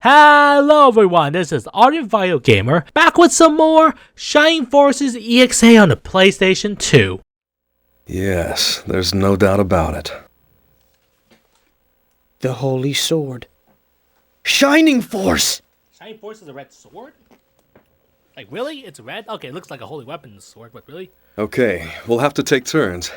Hello everyone, this is ArdentVitalGamer, back with some more Forces EXA on the PlayStation 2. Yes, there's no doubt about it. The Holy Sword. Shining Force! Shining Force is a red sword? Like, really? It's red? Okay, it looks like a holy weapon sword, but really? Okay, we'll have to take turns.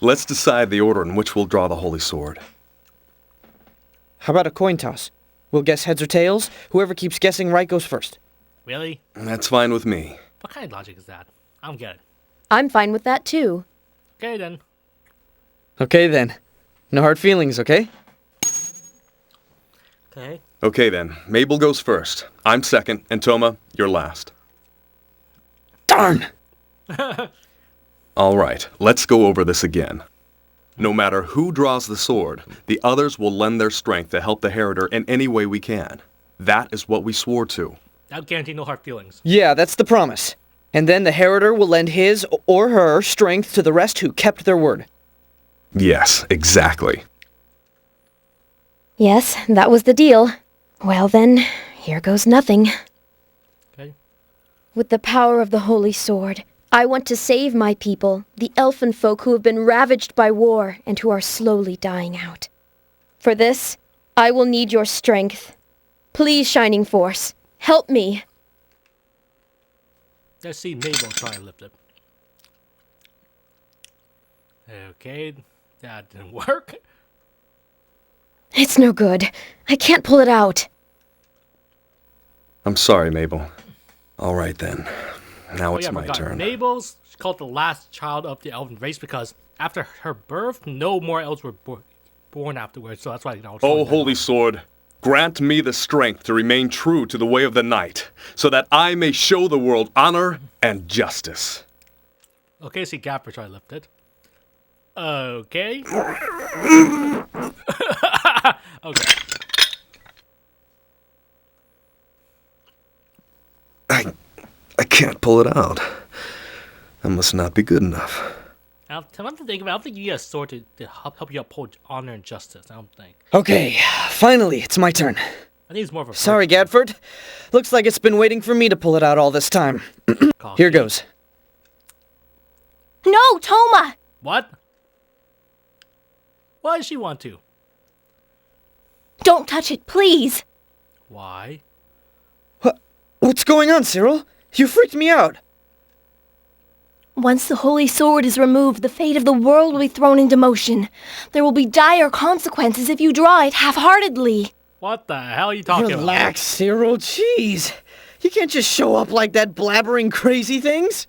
Let's decide the order in which we'll draw the Holy Sword. How about a coin toss? We'll guess heads or tails. Whoever keeps guessing right goes first. Really? That's fine with me. What kind of logic is that? I don't get it. I'm fine with that too. Okay then. Okay then. No hard feelings, okay? Okay. Okay then, Mabel goes first. I'm second, and Toma, you're last. Darn! Alright, let's go over this again. No matter who draws the sword, the others will lend their strength to help the Heritor in any way we can. That is what we swore to. I'll guarantee no hard feelings. Yeah, that's the promise. And then the Heritor will lend his or her strength to the rest who kept their word. Yes, exactly. Yes, that was the deal. Well then, here goes nothing. Okay. With the power of the Holy Sword, I want to save my people, the elfin folk who have been ravaged by war and who are slowly dying out. For this, I will need your strength. Please, Shining Force, help me. Let's see Mabel try and lift it. Okay, that didn't work. It's no good. I can't pull it out. I'm sorry, Mabel. Alright then. Now it's my turn. Mabel's called the last child of the elven race because after her birth, no more elves were born afterwards, so that's why, Oh, Holy Sword, grant me the strength to remain true to the way of the Knight, so that I may show the world honor and justice. Okay, see Gapper try to lift it. Okay. Okay. I can't pull it out. That must not be good enough. Now, come to think about it, I don't think you get a sword to help you uphold honor and justice. I don't think. Okay, finally, it's my turn. I think it's more of a... Sorry, Gadford. Looks like it's been waiting for me to pull it out all this time. Here goes. No, Toma! What? Why does she want to? Don't touch it, please! Why? What's going on, Cyrille? You freaked me out. Once the Holy Sword is removed, the fate of the world will be thrown into motion. There will be dire consequences if you draw it half-heartedly. What the hell are you talking about? Relax, Cyrille, jeez. You can't just show up like that blabbering crazy things.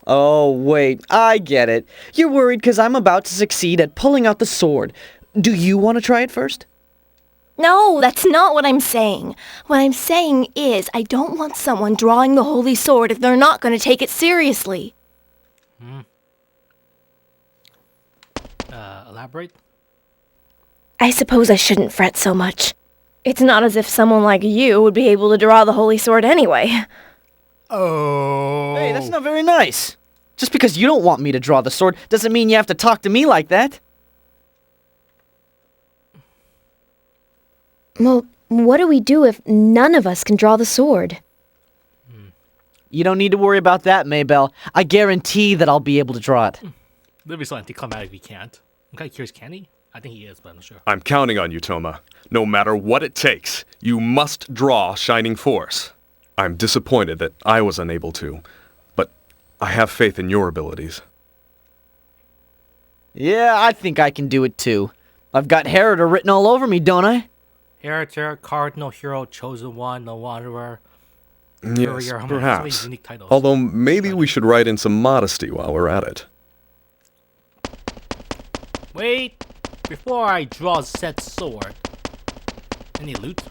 Oh, wait, I get it. You're worried because I'm about to succeed at pulling out the sword. Do you want to try it first? No, that's not what I'm saying. What I'm saying is, I don't want someone drawing the Holy Sword if they're not going to take it seriously. Elaborate? I suppose I shouldn't fret so much. It's not as if someone like you would be able to draw the Holy Sword anyway. Oh. Hey, that's not very nice. Just because you don't want me to draw the sword doesn't mean you have to talk to me like that. Well, what do we do if none of us can draw the sword? You don't need to worry about that, Maybelle. I guarantee that I'll be able to draw it. That'd be so anticlimactic if he can't. I'm kind of curious, can he? I think he is, but I'm not sure. I'm counting on you, Toma. No matter what it takes, you must draw Shining Force. I'm disappointed that I was unable to, but I have faith in your abilities. Yeah, I think I can do it too. I've got Heritor written all over me, don't I? Heritor, Cardinal, Hero, Chosen One, The Wanderer. Yes, Courier, perhaps. so many unique titles. Although maybe we should write in some modesty while we're at it. Wait! Before I draw said sword. Any loot?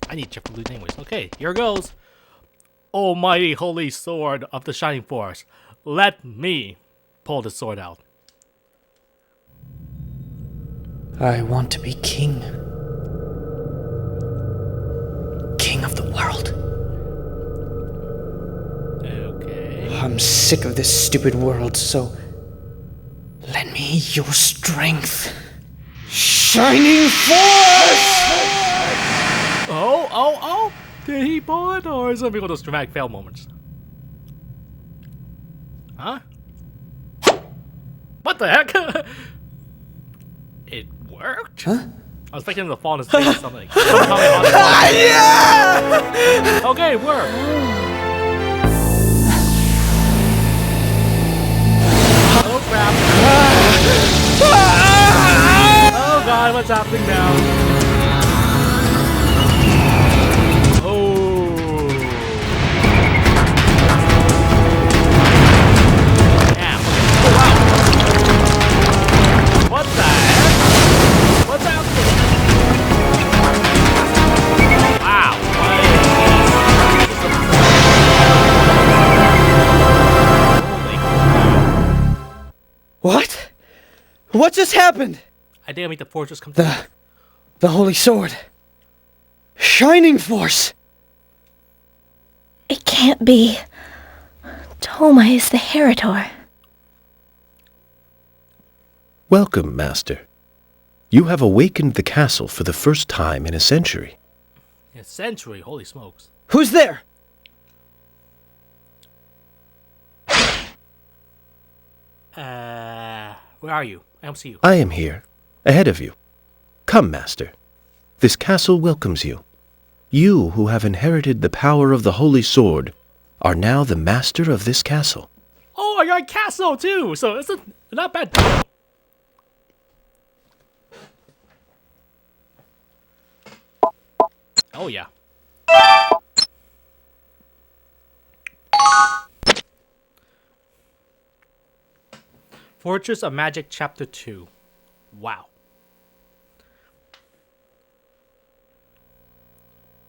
I need to check for loot anyways. Okay, here goes. Almighty Holy Sword of the Shining Force. Let me pull the sword out. I want to be king. King of the world. Okay. I'm sick of this stupid world, so lend me your strength. Shining Force! keep on, or is it gonna be one of those dramatic fail moments? Huh? What the heck? It worked? Huh? I was expecting him to fall on his face or something. Yeah! Okay, it worked. Oh crap. Oh god, what's happening now? Oh. Damn. Oh wow. What the heck? What's happening? Wow. Holy crap. What? What just happened? I think I made the fortress come to life. The Holy Sword. Shining Force! It can't be. Toma is the Heritor. Welcome, Master. You have awakened the castle for the first time in a century. A century, holy smokes. Who's there? Where are you? I don't see you. I am here, ahead of you. Come, Master. This castle welcomes you. You, who have inherited the power of the Holy Sword, are now the master of this castle. Oh, I got a castle too, so it's not bad deal. Oh yeah. Fortress of Magic Chapter 2. Wow.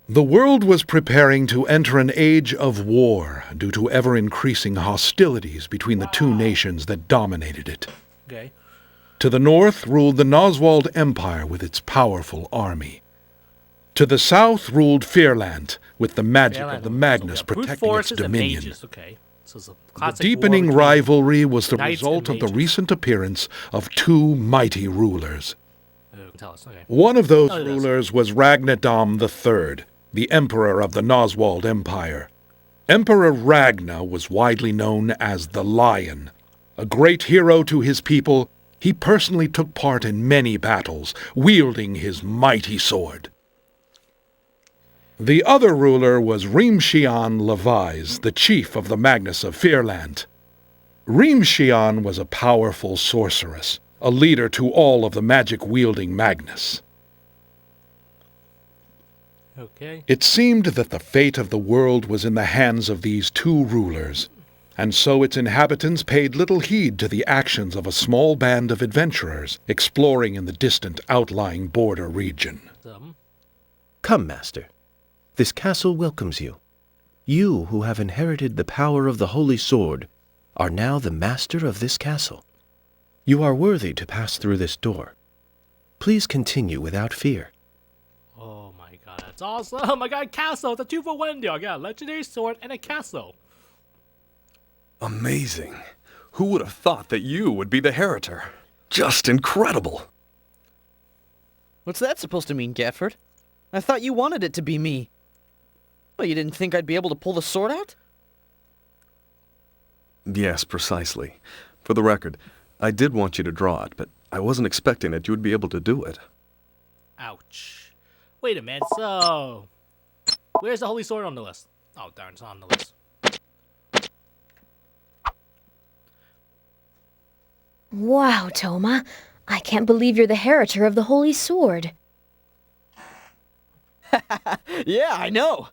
The world was preparing to enter an age of war due to ever-increasing hostilities between the two nations that dominated it. Okay. To the north ruled the Noswald Empire with its powerful army. To the south ruled Fearland, with the magic of the Magnus Brute protecting its forces and dominion. mages. Okay. So it's a The classic deepening war between rivalry was the knights result and of the mages. recent appearance of two mighty rulers. Tell us. Okay. One of those Oh, it is. rulers was Ragnadam III, the emperor of the Noswald Empire. Emperor Ragna was widely known as the Lion. A great hero to his people, he personally took part in many battles, wielding his mighty sword. The other ruler was Rimshian Levi's, the chief of the Magnus of Fearland. Rimshian was a powerful sorceress, a leader to all of the magic-wielding Magnus. Okay. It seemed that the fate of the world was in the hands of these two rulers, and so its inhabitants paid little heed to the actions of a small band of adventurers exploring in the distant outlying border region. Come, Master. This castle welcomes you. You, who have inherited the power of the Holy Sword, are now the master of this castle. You are worthy to pass through this door. Please continue without fear. Oh my god, that's awesome! I got a castle. It's a 2-for-1 deal. I got a legendary sword and a castle. Amazing. Who would have thought that you would be the Heritor? Just incredible. What's that supposed to mean, Gafford? I thought you wanted it to be me. Well, you didn't think I'd be able to pull the sword out? Yes, precisely. For the record, I did want you to draw it, but I wasn't expecting that you would be able to do it. Ouch. Wait a minute, so... Where's the Holy Sword on the list? Oh, darn, it's on the list. Wow, Toma. I can't believe you're the Heritor of the Holy Sword. Yeah, I know.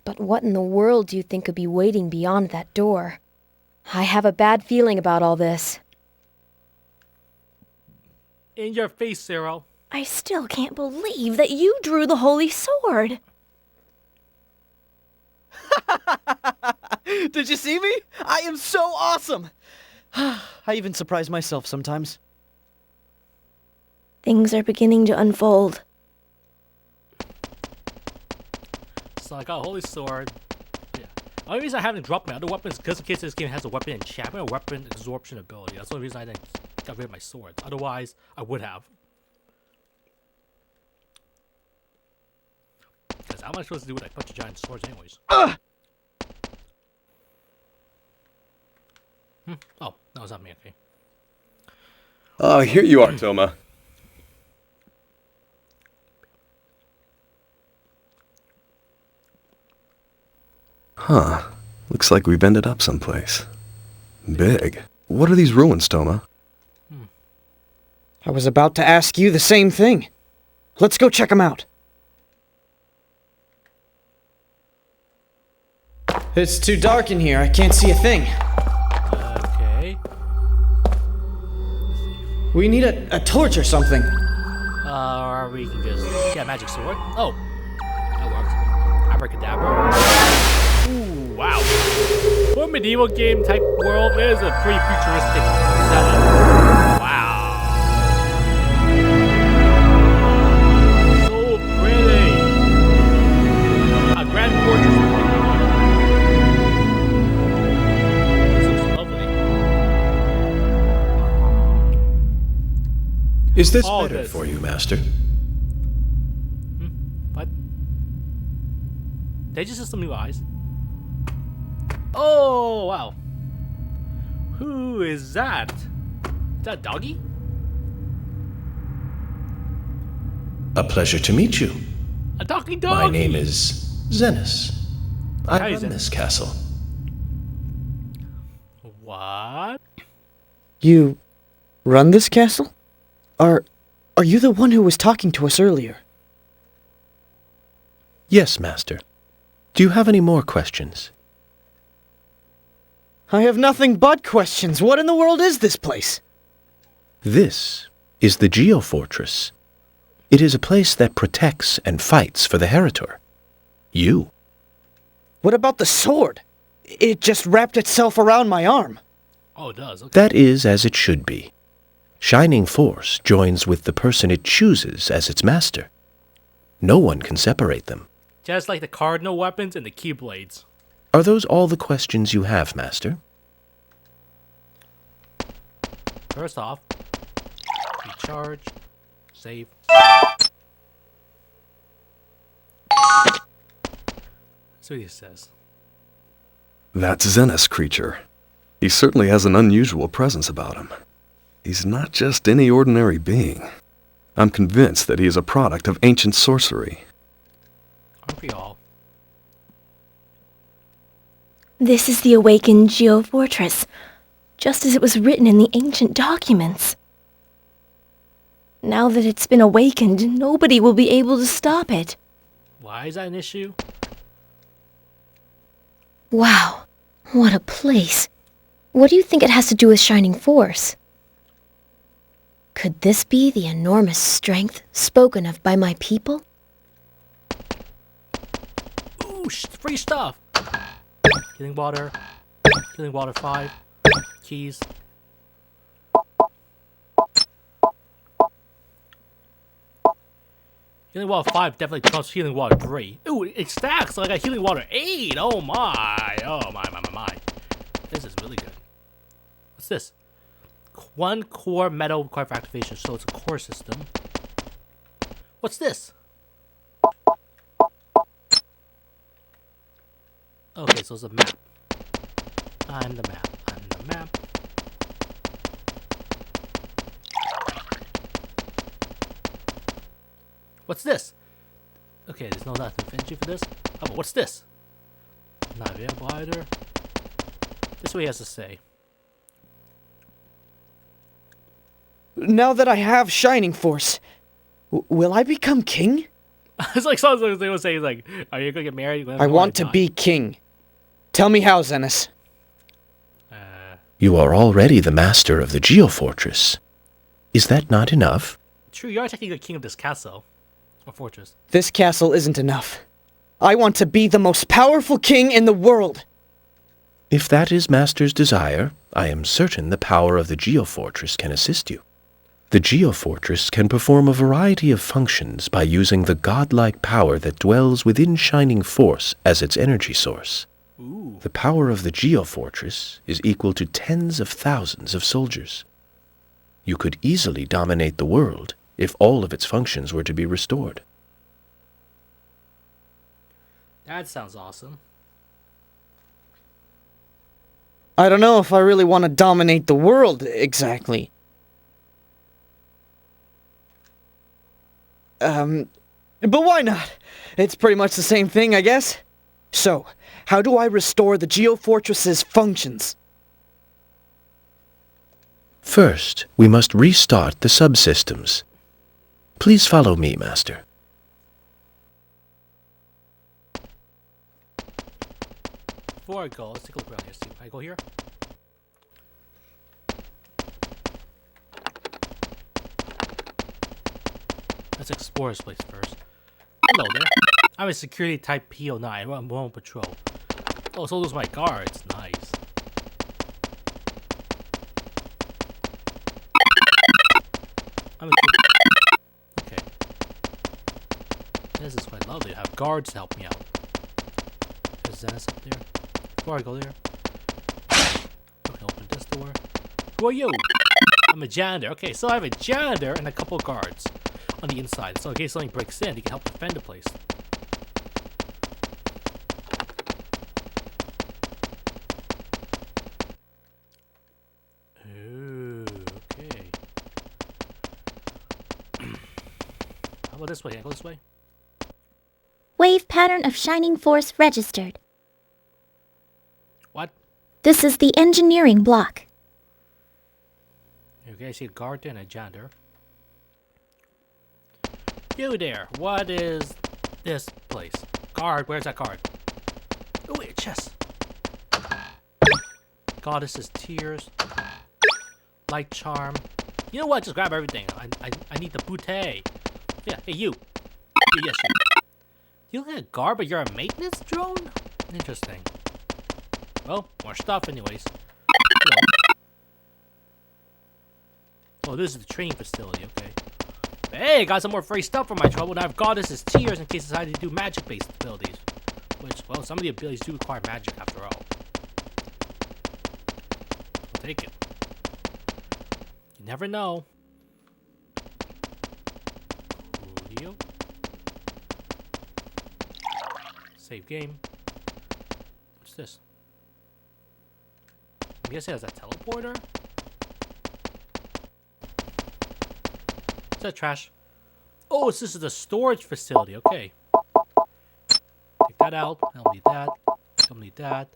But what in the world do you think could be waiting beyond that door? I have a bad feeling about all this. In your face, Cyrille. I still can't believe that you drew the Holy Sword. Did you see me? I am so awesome! I even surprise myself sometimes. Things are beginning to unfold. So I got a Holy Sword. Yeah. The only reason I haven't dropped my other weapons is because in case this game has a weapon enchantment or weapon absorption ability. That's the only reason I didn't get rid of my swords. Otherwise, I would have. How am I supposed to do with a bunch of giant swords anyways? Oh, no, it's not me, okay. Ah, here you are, Toma. Huh. Looks like we've ended up someplace. Big. What are these ruins, Toma? I was about to ask you the same thing. Let's go check them out. It's too dark in here. I can't see a thing. Okay. We need a torch or something. Or we can just get a magic sword. Oh, that works. Abracadabra. Ooh, wow. For a medieval game type world, it is a pretty futuristic setting. Wow. So pretty. A grand fortress. This looks lovely. Is this All better this. for you, Master? What? They just have some new eyes. Oh, wow. Who is that? Is that Doggy? A pleasure to meet you. A talking dog? My name is Zenas. I Hi, run Zenas. this castle. What? You run this castle? Are you the one who was talking to us earlier? Yes, Master. Do you have any more questions? I have nothing but questions. What in the world is this place? This is the Geo Fortress. It is a place that protects and fights for the Heritor. You. What about the sword? It just wrapped itself around my arm. Oh, it does. Okay. That is as it should be. Shining Force joins with the person it chooses as its master. No one can separate them. Just like the cardinal weapons and the keyblades. Are those all the questions you have, Master? First off, recharge, save. That's what he says. That's Zenas creature. He certainly has an unusual presence about him. He's not just any ordinary being. I'm convinced that he is a product of ancient sorcery. Aren't we all? This is the awakened Geo Fortress, just as it was written in the ancient documents. Now that it's been awakened, nobody will be able to stop it. Why is that an issue? Wow, what a place. What do you think it has to do with Shining Force? Could this be the enormous strength spoken of by my people? Ooh, free stuff! Healing water 5, keys. Healing water 5 definitely trumps healing water 3. Ooh, it stacks, so I got healing water 8! Oh my! Oh my. This is really good. What's this? One core metal required for activation, so it's a core system. What's this? Okay, so it's a map. I'm the map. What's this? Okay, there's no nothing fancy for this. Oh, but what's this? Not available either. This is what he has to say. Now that I have Shining Force, will I become king? It's like something they would say, like, are you gonna get married? I want to be king. Tell me how, Zenas. You are already the master of the Geo Fortress. Is that not enough? True, you are technically the king of this castle. Or fortress. This castle isn't enough. I want to be the most powerful king in the world. If that is Master's desire, I am certain the power of the Geo Fortress can assist you. The Geo Fortress can perform a variety of functions by using the godlike power that dwells within Shining Force as its energy source. Ooh. The power of the Geo Fortress is equal to tens of thousands of soldiers. You could easily dominate the world if all of its functions were to be restored. That sounds awesome. I don't know if I really want to dominate the world, exactly. But why not? It's pretty much the same thing, I guess. So, how do I restore the Geo Fortress's functions? First, we must restart the subsystems. Please follow me, Master. Before I go, let's take a look around here. See, I go here. Let's explore this place first. Hello there. I'm a security type PO9. I'm on patrol. Oh, so those are my guards. Nice. Okay. This is quite lovely. I have guards to help me out. Is Zenith up there? Before I go there, okay, open this door. Who are you? I'm a janitor. Okay, so I have a janitor and a couple guards on the inside. So in case something breaks in, he can help defend the place. Ooh, okay. How about this way? Can I go this way? Wave pattern of shining force registered. What? This is the engineering block. Okay, I see a guard there and a janitor. You there, what is this place? Guard, where's that guard? Oh wait, a chest. Goddess's tears. Light charm. You know what? Just grab everything. I need the bouteille. Yeah, hey you. Yes, you. You look like a guard, but you're a maintenance drone? Interesting. Well, more stuff anyways. Hello. Oh, this is the training facility, okay. Hey, got some more free stuff for my trouble. Now I've Goddess's tears in case I decide to do magic-based abilities. Which, well, some of the abilities do require magic after all. I'll take it. You never know. Coolio. Save game. What's this? I guess it has a teleporter? Is that trash? Oh, this is the storage facility. Okay. Take that out. I don't need that. I don't need that.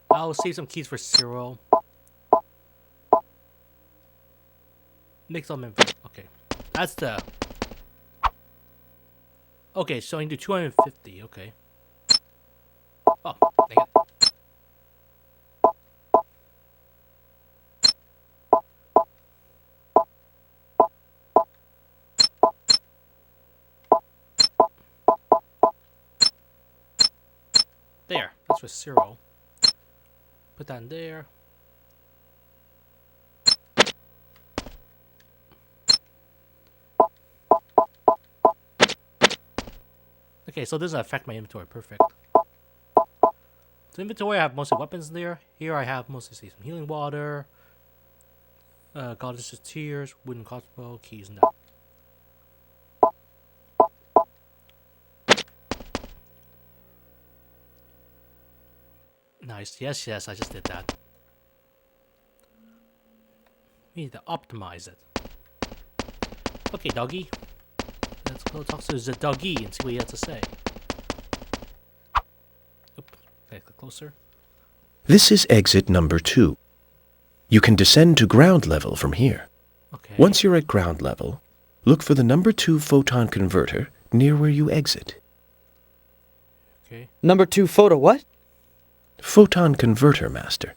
I'll save some keys for Cyrille. Make some info. Okay. That's the... Okay, so I can do 250. Okay. Oh, dang it. There. That's for Cyrille. Put that in there. Okay, so this doesn't affect my inventory. Perfect. So inventory, I have mostly weapons there. Here I have mostly some healing water. Goddess's tears, wooden crossbow, keys, and that. Nice. Yes, yes, I just did that. We need to optimize it. Okay, doggy. Let's go talk to the doggy and see what he has to say. Oop. Okay, click closer. This is exit number 2. You can descend to ground level from here. Okay. Once you're at ground level, look for the number 2 photon converter near where you exit. Okay. Number 2 photo what? Photon converter, Master.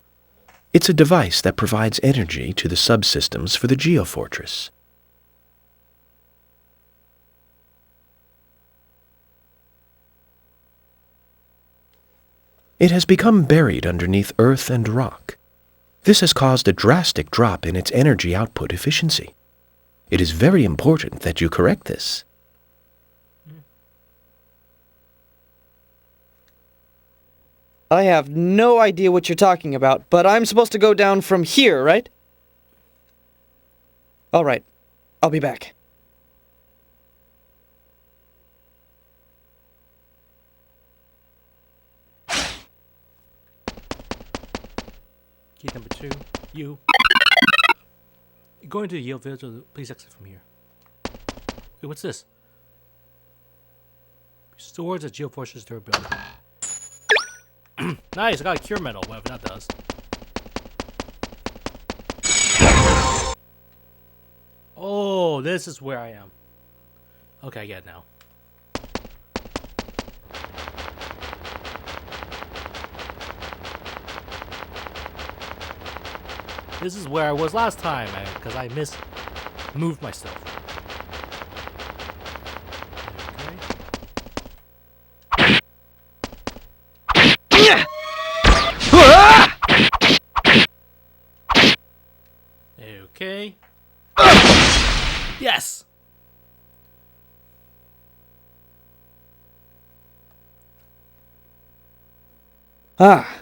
It's a device that provides energy to the subsystems for the Geo Fortress. It has become buried underneath earth and rock. This has caused a drastic drop in its energy output efficiency. It is very important that you correct this. I have no idea what you're talking about, but I'm supposed to go down from here, right? Alright, I'll be back. Key number 2. You. Going to the Geo Village, please exit from here. Wait, what's this? Restores a Geo Fortress durability. Nice, I got a cure medal, whatever that does. Oh, this is where I am. Okay, I get it now. This is where I was last time, because I moved myself. Okay. Yes! Ah.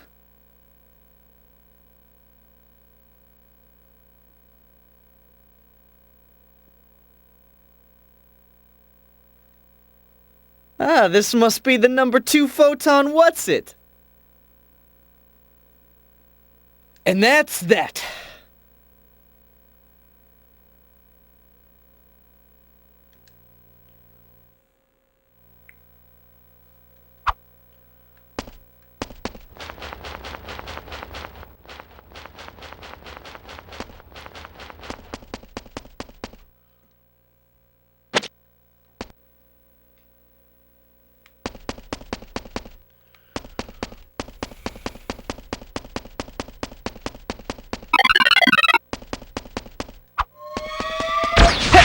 Ah, this must be the number 2 photon what's-it. And that's that.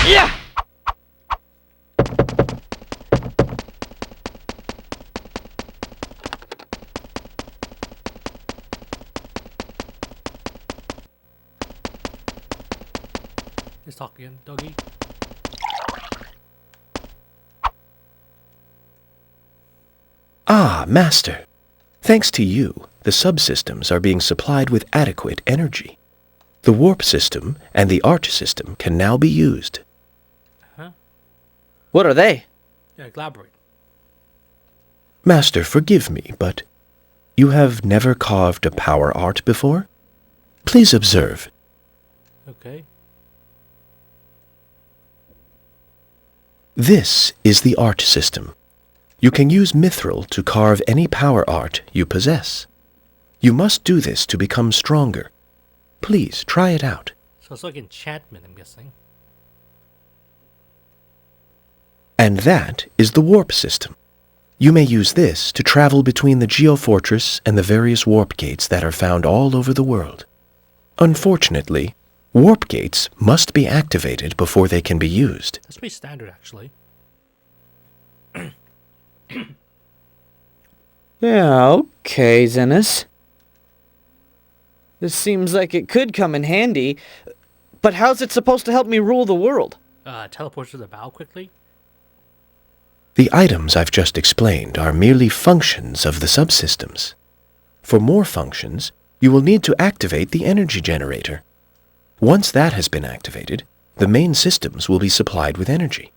Yeah. Let's talk again, doggy. Ah, Master. Thanks to you, the subsystems are being supplied with adequate energy. The warp system and the arch system can now be used. Huh? What are they? Yeah, elaborate. Master, forgive me, but you have never carved a power art before? Please observe. Okay. This is the arch system. You can use mithril to carve any power art you possess. You must do this to become stronger. Please, try it out. So it's like enchantment, I'm guessing. And that is the warp system. You may use this to travel between the Geo Fortress and the various warp gates that are found all over the world. Unfortunately, warp gates must be activated before they can be used. That's pretty standard, actually. Yeah, okay, Zennis. This seems like it could come in handy, but how's it supposed to help me rule the world? Teleport to the bow quickly? The items I've just explained are merely functions of the subsystems. For more functions, you will need to activate the energy generator. Once that has been activated, the main systems will be supplied with energy.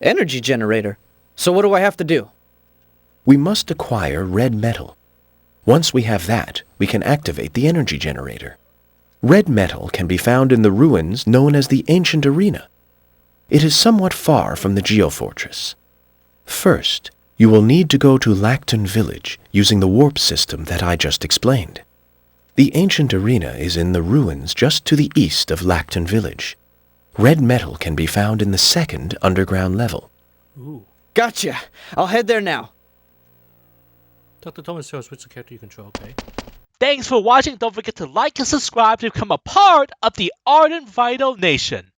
Energy generator? So what do I have to do? We must acquire red metal. Once we have that, we can activate the energy generator. Red metal can be found in the ruins known as the Ancient Arena. It is somewhat far from the Geo Fortress. First, you will need to go to Lacton Village using the warp system that I just explained. The Ancient Arena is in the ruins just to the east of Lacton Village. Red metal can be found in the second underground level. Ooh. Gotcha! I'll head there now. Dr. Toma and Cyrille, switch the character you control, okay? Thanks for watching. Don't forget to like and subscribe to become a part of the Ardent Vital Nation.